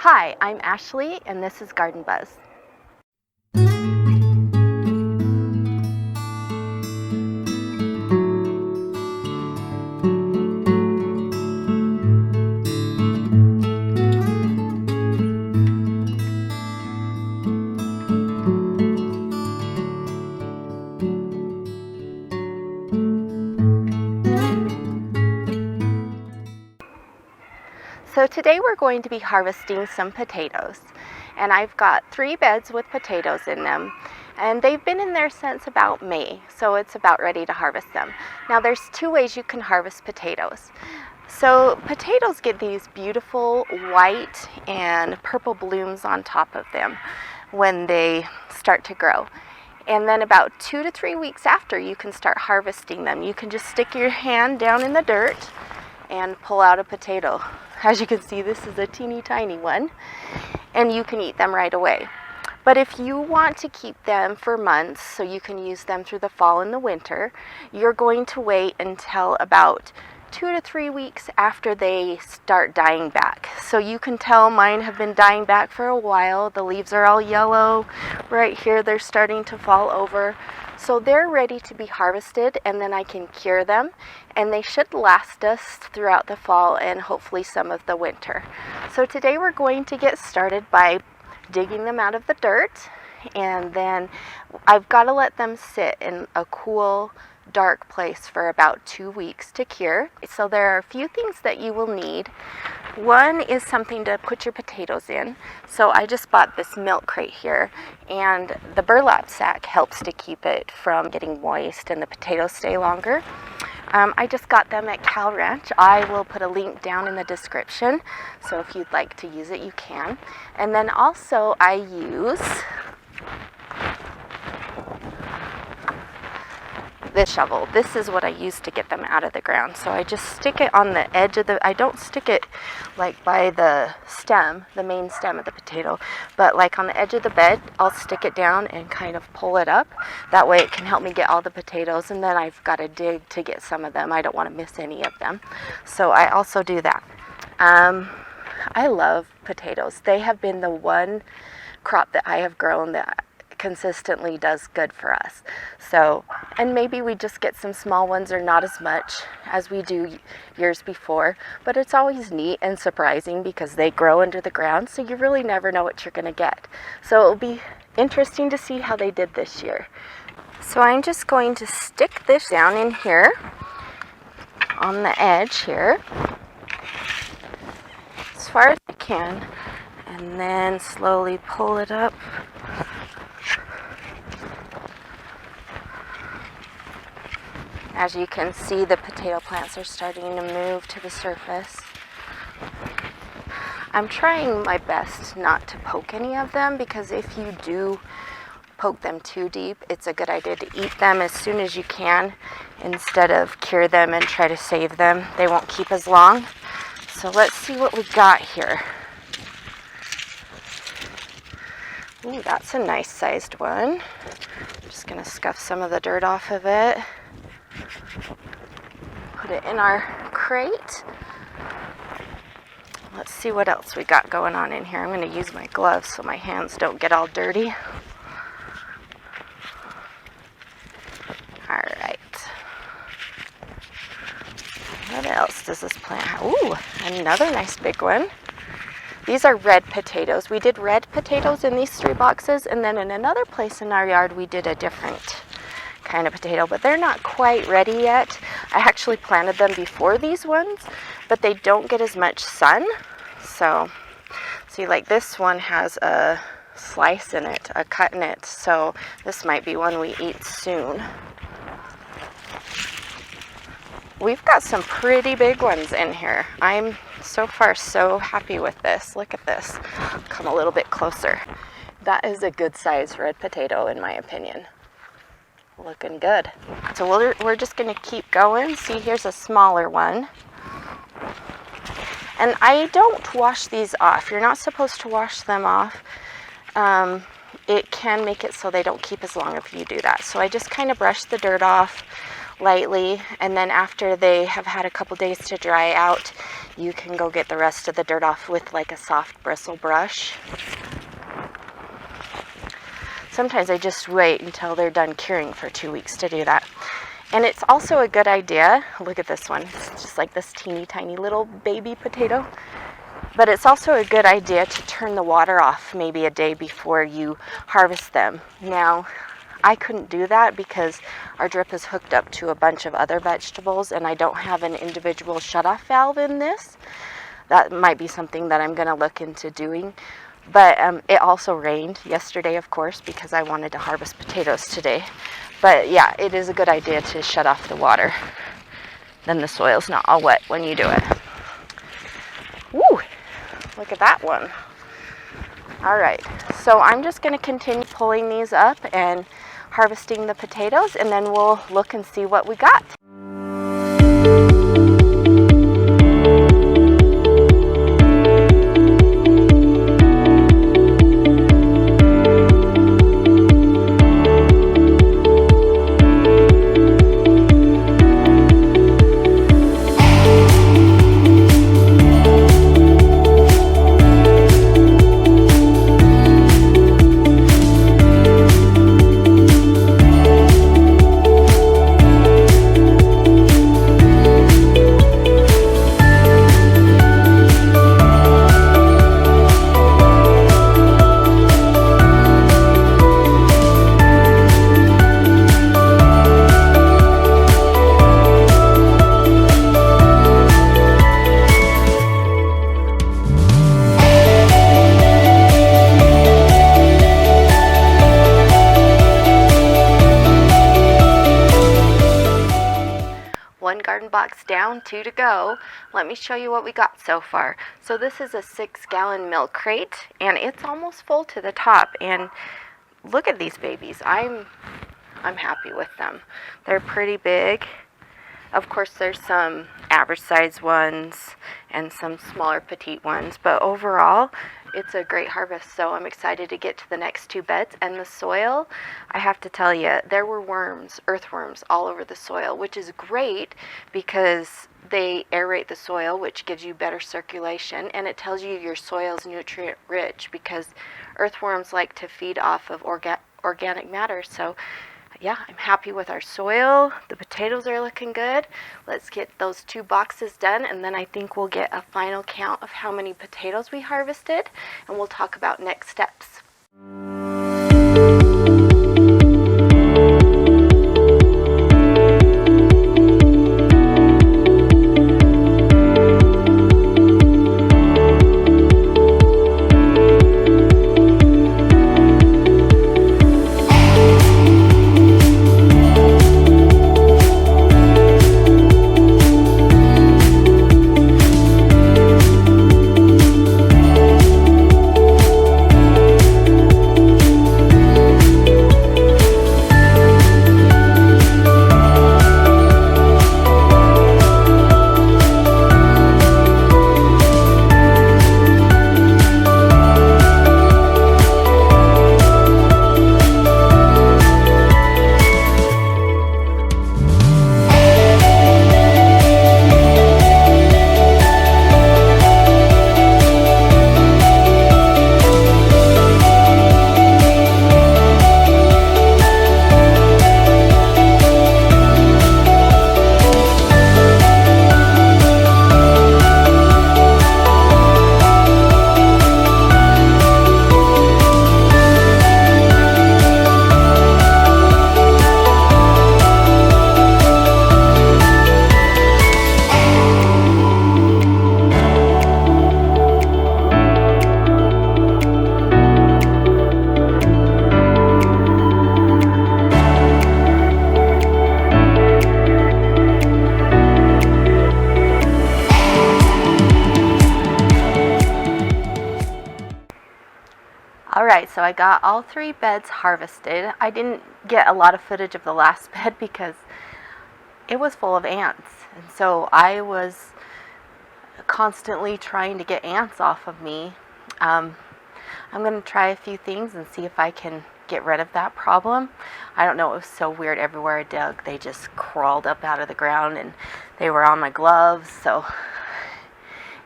Hi, I'm Ashley and this is Garden Buzz. So today we're going to be harvesting some potatoes, and I've got 3 beds with potatoes in them, and they've been in there since about May, so it's about ready to harvest them. Now there's 2 ways you can harvest potatoes. So potatoes get these beautiful white and purple blooms on top of them when they start to grow. And then about 2 to 3 weeks after, you can start harvesting them. You can just stick your hand down in the dirt and pull out a potato. As you can see, this is a teeny tiny one, and you can eat them right away. But if you want to keep them for months so you can use them through the fall and the winter, you're going to wait until about 2 to 3 weeks after they start dying back. So you can tell mine have been dying back for a while. The leaves are all yellow. Right here they're starting to fall over. So they're ready to be harvested, and then I can cure them, and they should last us throughout the fall and hopefully some of the winter. So today we're going to get started by digging them out of the dirt, and then I've got to let them sit in a cool, dark place for about 2 weeks to cure. So there are a few things that you will need. One is something to put your potatoes in. So I just bought this milk crate here, and the burlap sack helps to keep it from getting moist and the potatoes stay longer. I just got them at Cal Ranch. I will put a link down in the description, so if you'd like to use it, you can. And then also I use this shovel. This is what I use to get them out of the ground. So I just stick it on the edge of the, I don't stick it like by the stem, the main stem of the potato, but like on the edge of the bed, I'll stick it down and kind of pull it up. That way it can help me get all the potatoes, and then I've got to dig to get some of them. I don't want to miss any of them. So I also do that. I love potatoes. They have been the one crop that I have grown that consistently does good for us. So, and maybe we just get some small ones or not as much as we do years before, but it's always neat and surprising because they grow under the ground, so you really never know what you're going to get. So it'll be interesting to see how they did this year. So I'm just going to stick this down in here on the edge here as far as I can, and then slowly pull it up. As you can see, the potato plants are starting to move to the surface. I'm trying my best not to poke any of them, because if you do poke them too deep, it's a good idea to eat them as soon as you can instead of cure them and try to save them. They won't keep as long. So let's see what we got here. Ooh, that's a nice sized one. I'm just going to scuff some of the dirt off of it. Put it in our crate. Let's see what else we got going on in here. I'm going to use my gloves so my hands don't get all dirty. Alright. What else does this plant have? Ooh, another nice big one. These are red potatoes. We did red potatoes in these 3 boxes, and then in another place in our yard we did a different kind of potato, but they're not quite ready yet. I actually planted them before these ones, but they don't get as much sun. So see, like this one has a slice in it, a cut in it, so this might be one we eat soon. We've got some pretty big ones in here. I'm so far so happy with this. Look at this. Come a little bit closer. That is a good size red potato in my opinion. Looking good. So we're just going to keep going. See, here's a smaller one. And I don't wash these off. You're not supposed to wash them off. It can make it so they don't keep as long if you do that. So I just kind of brush the dirt off, lightly, and then after they have had a couple days to dry out, you can go get the rest of the dirt off with like a soft bristle brush. Sometimes I just wait until they're done curing for 2 weeks to do that. And it's also a good idea, look at this one, it's just like this teeny tiny little baby potato. But it's also a good idea to turn the water off maybe a day before you harvest them. Now, I couldn't do that because our drip is hooked up to a bunch of other vegetables and I don't have an individual shutoff valve in this. That might be something that I'm going to look into doing. But it also rained yesterday, of course, because I wanted to harvest potatoes today. But yeah, it is a good idea to shut off the water. Then the soil's not all wet when you do it. Woo! Look at that one. All right, so I'm just going to continue pulling these up and harvesting the potatoes, and then we'll look and see what we got. One garden box down, 2 to go. Let me show you what we got so far. So this is a 6-gallon milk crate, and it's almost full to the top. And look at these babies. I'm happy with them. They're pretty big. Of course, there's some average size ones and some smaller petite ones, but overall, it's a great harvest. So I'm excited to get to the next 2 beds. And the soil, I have to tell you, there were worms, earthworms all over the soil, which is great because they aerate the soil, which gives you better circulation, and it tells you your soil's nutrient rich because earthworms like to feed off of organic matter. So yeah, I'm happy with our soil. The potatoes are looking good. Let's get those 2 boxes done, and then I think we'll get a final count of how many potatoes we harvested, and we'll talk about next steps. Alright, so I got all 3 beds harvested. I didn't get a lot of footage of the last bed because it was full of ants. And so I was constantly trying to get ants off of me. I'm going to try a few things and see if I can get rid of that problem. I don't know, it was so weird. Everywhere I dug, they just crawled up out of the ground, and they were on my gloves, so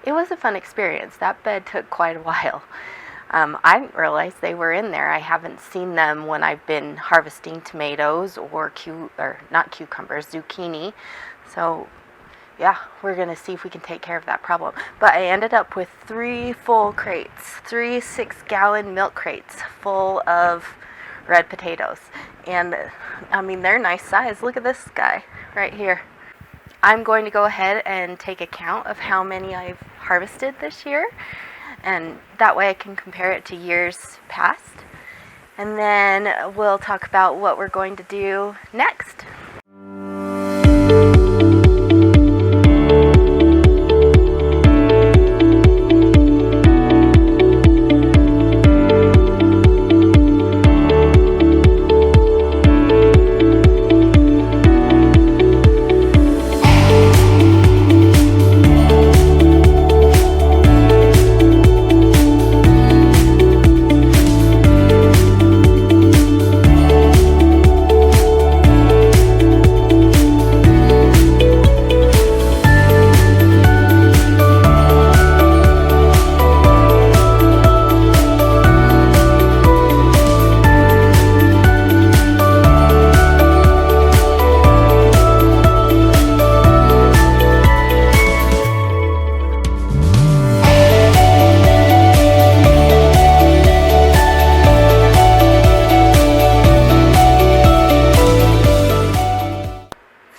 it was a fun experience. That bed took quite a while. I didn't realize they were in there. I haven't seen them when I've been harvesting tomatoes or not cucumbers, zucchini. So yeah, we're gonna see if we can take care of that problem. But I ended up with 3 full crates, 3 6-gallon milk crates full of red potatoes. And I mean, they're nice size. Look at this guy right here. I'm going to go ahead and take a count of how many I've harvested this year, and that way I can compare it to years past. And then we'll talk about what we're going to do next.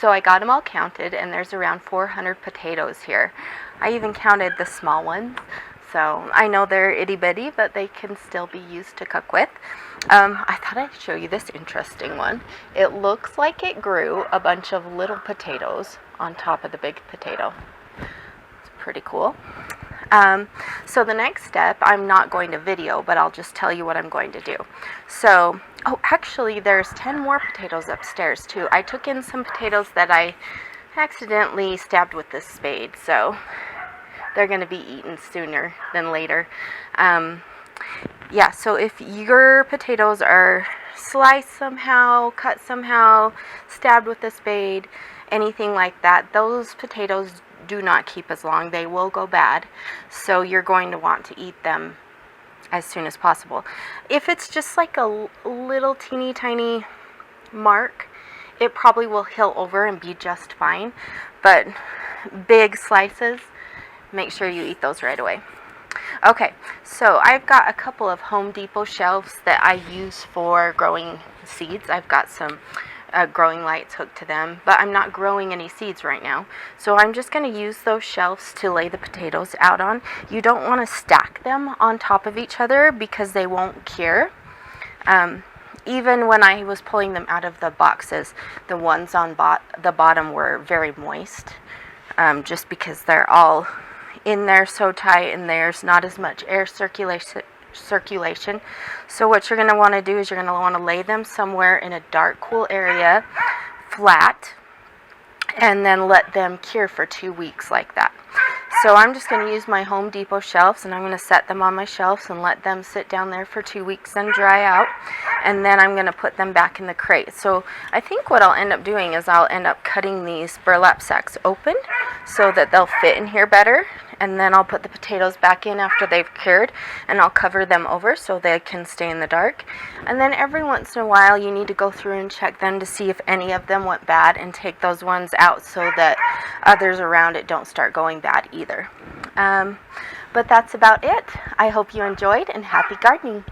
So I got them all counted, and there's around 400 potatoes here. I even counted the small ones, so I know they're itty bitty, but they can still be used to cook with. I thought I'd show you this interesting one. It looks like it grew a bunch of little potatoes on top of the big potato. It's pretty cool. So the next step, I'm not going to video, but I'll just tell you what I'm going to do. So, oh, actually, there's 10 more potatoes upstairs, too. I took in some potatoes that I accidentally stabbed with this spade, so they're going to be eaten sooner than later. Yeah, so if your potatoes are sliced somehow, cut somehow, stabbed with a spade, anything like that, those potatoes do not keep as long. They will go bad, so you're going to want to eat them as soon as possible. If it's just like a little teeny tiny mark, it probably will heal over and be just fine, but big slices, make sure you eat those right away. Okay, so I've got a couple of Home Depot shelves that I use for growing seeds. I've got some growing lights hooked to them, but I'm not growing any seeds right now, so I'm just going to use those shelves to lay the potatoes out on. You don't want to stack them on top of each other because they won't cure. Even when I was pulling them out of the boxes, the ones on the bottom were very moist, just because they're all in there so tight and there's not as much air circulation. So what you're going to want to do is you're going to want to lay them somewhere in a dark, cool area, flat, and then let them cure for 2 weeks like that. So I'm just going to use my Home Depot shelves, and I'm going to set them on my shelves and let them sit down there for 2 weeks and dry out, and then I'm going to put them back in the crate. So I think what I'll end up doing is I'll end up cutting these burlap sacks open so that they'll fit in here better, and then I'll put the potatoes back in after they've cured, and I'll cover them over so they can stay in the dark. And then every once in a while you need to go through and check them to see if any of them went bad and take those ones out so that others around it don't start going bad either. But that's about it. I hope you enjoyed, and happy gardening.